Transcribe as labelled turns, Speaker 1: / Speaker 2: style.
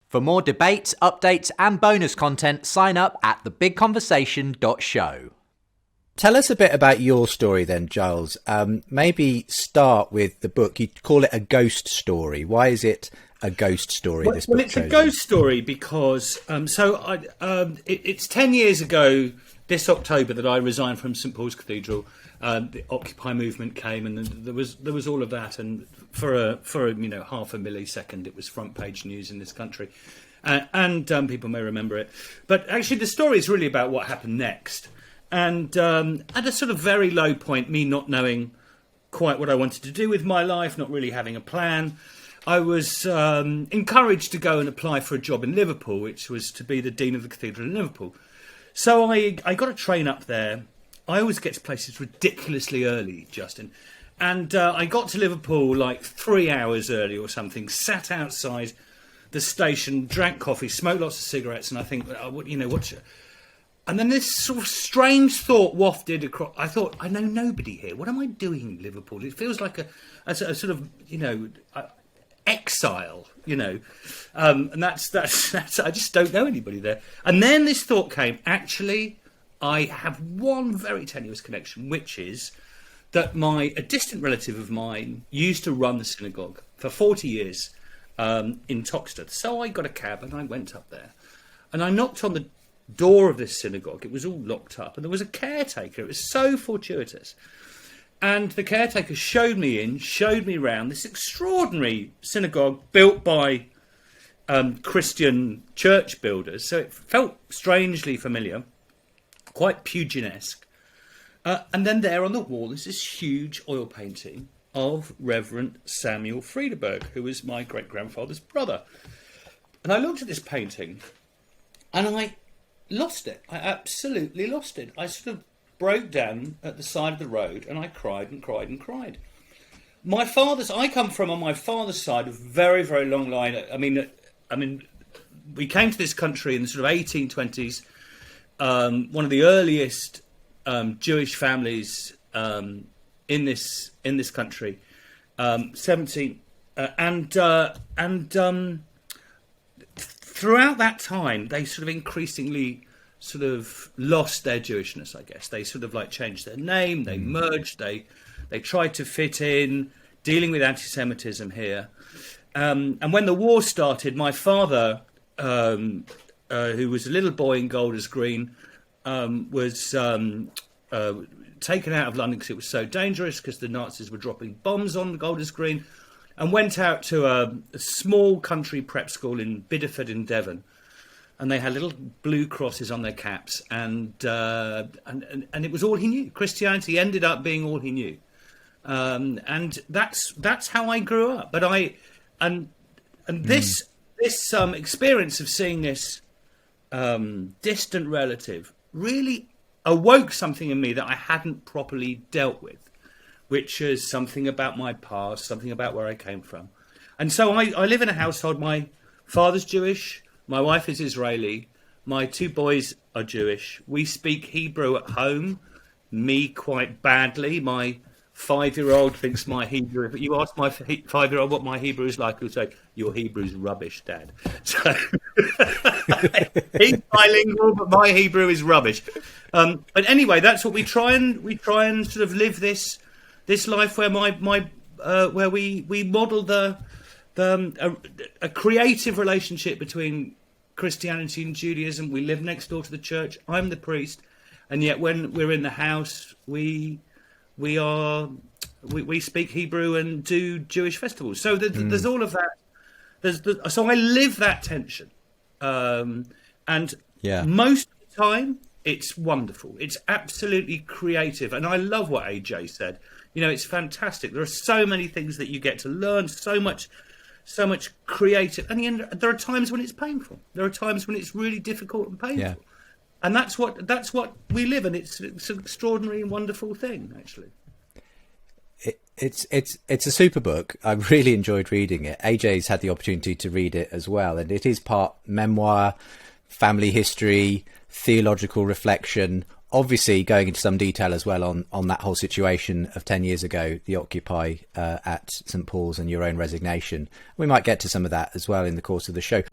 Speaker 1: For more debates, updates and bonus content, sign up at thebigconversation.show.
Speaker 2: Tell us a bit about your story then, Giles. Maybe start with the book. You call it a ghost story. Why is it a ghost story?
Speaker 3: Well, it's chosen? A ghost story because it's 10 years ago this October that I resigned from St Paul's Cathedral. The Occupy movement came, and there was all of that, and for half a millisecond, it was front page news in this country, and people may remember it. But actually, the story is really about what happened next. And at a sort of very low point, me not knowing quite what I wanted to do with my life, not really having a plan, I was encouraged to go and apply for a job in Liverpool, which was to be the Dean of the Cathedral in Liverpool. So I got a train up there. I always get to places ridiculously early, Justin. And I got to Liverpool like 3 hours early or something, sat outside the station, drank coffee, smoked lots of cigarettes, and I think, and then this sort of strange thought wafted across. I thought, I know nobody here. What am I doing in Liverpool? It feels like a sort of, exile, and that's I just don't know anybody there. And then this thought came, actually, I have one very tenuous connection, which is that a distant relative of mine used to run the synagogue for 40 years in Toxteth. So I got a cab and I went up there, and I knocked on the door of this synagogue. It was all locked up, and there was a caretaker. It was so fortuitous. And the caretaker showed me around this extraordinary synagogue built by Christian church builders. So it felt strangely familiar, quite Puginesque. And then there on the wall is this huge oil painting of Reverend Samuel Friedeberg, who was my great-grandfather's brother. And I looked at this painting, and I lost it. I absolutely lost it. I sort of broke down at the side of the road, and I cried and cried and cried. I come from, on my father's side, a very, very long line. I mean, we came to this country in the sort of 1820s. One of the earliest Jewish families in this country, 17, and throughout that time, they sort of increasingly sort of lost their Jewishness, I guess. They sort of like changed their name, they merged, they tried to fit in, dealing with anti-Semitism here. And when the war started, my father, who was a little boy in Golders Green, was taken out of London because it was so dangerous, because the Nazis were dropping bombs on Golders Green, and went out to a small country prep school in Bideford in Devon. And they had little blue crosses on their caps, and it was all he knew. Christianity ended up being all he knew, and that's how I grew up. But this experience of seeing this distant relative really awoke something in me that I hadn't properly dealt with, which is something about my past, something about where I came from. And so I live in a household. My father's Jewish. My wife is Israeli. My 2 boys are Jewish. We speak Hebrew at home, me quite badly. My 5-year-old thinks my Hebrew... If you ask my 5-year-old what my Hebrew is like, he'll say, your Hebrew's rubbish, Dad. So he's bilingual, but my Hebrew is rubbish. But anyway, that's what we try and sort of live this life where where we model a creative relationship between Christianity and Judaism. We live next door to the church. I'm the priest, and yet when we're in the house, we speak Hebrew and do Jewish festivals. So there's all of that. So I live that tension, and most of the time it's wonderful. It's absolutely creative, and I love what AJ said. It's fantastic. There are so many things that you get to learn, so much creative, and there are times when it's painful. There are times when it's really difficult and painful. Yeah. And that's what we live in. It's an extraordinary and wonderful thing, actually.
Speaker 2: It's a super book. I really enjoyed reading it. AJ's had the opportunity to read it as well, and it is part memoir, family history, theological reflection, obviously going into some detail as well on that whole situation of 10 years ago, the Occupy at St Paul's and your own resignation. We might get to some of that as well in the course of the show.